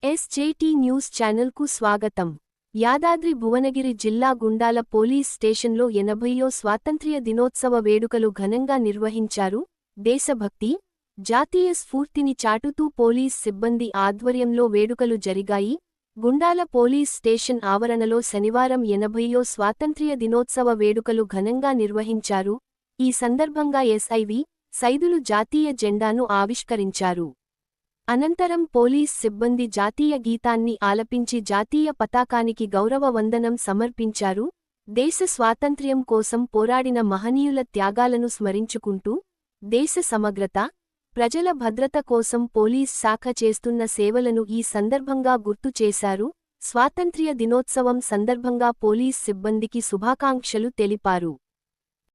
ఎస్జేటీ news ఛానల్కు స్వాగతం. యాదాద్రి భువనగిరి జిల్లా గుండాల పోలీస్ స్టేషన్లో 80వ స్వాతంత్ర్య దినోత్సవ వేడుకలు ఘనంగా నిర్వహించారు. దేశభక్తి, జాతీయ స్ఫూర్తిని చాటుతూ పోలీస్ సిబ్బంది ఆధ్వర్యంలో వేడుకలు జరిగాయి. గుండాల పోలీస్ స్టేషన్ ఆవరణలో శనివారం 80వ స్వాతంత్ర్య దినోత్సవ వేడుకలు ఘనంగా నిర్వహించారు. ఈ సందర్భంగా ఎస్ఐవి సైదులు జాతీయ జెండాను ఆవిష్కరించారు. అనంతరం పోలీస్ సిబ్బంది జాతీయ గీతాన్ని ఆలపించి జాతీయ పతాకానికి గౌరవ వందనం సమర్పించారు. దేశ స్వాతంత్ర్యం కోసం పోరాడిన మహనీయుల త్యాగాలను స్మరించుకుంటూ, దేశ సమగ్రత, ప్రజల భద్రత కోసం పోలీస్ శాఖ చేస్తున్న సేవలను ఈ సందర్భంగా గుర్తు చేశారు. స్వాతంత్ర్య దినోత్సవం సందర్భంగా పోలీస్ సిబ్బందికి శుభాకాంక్షలు తెలిపారు.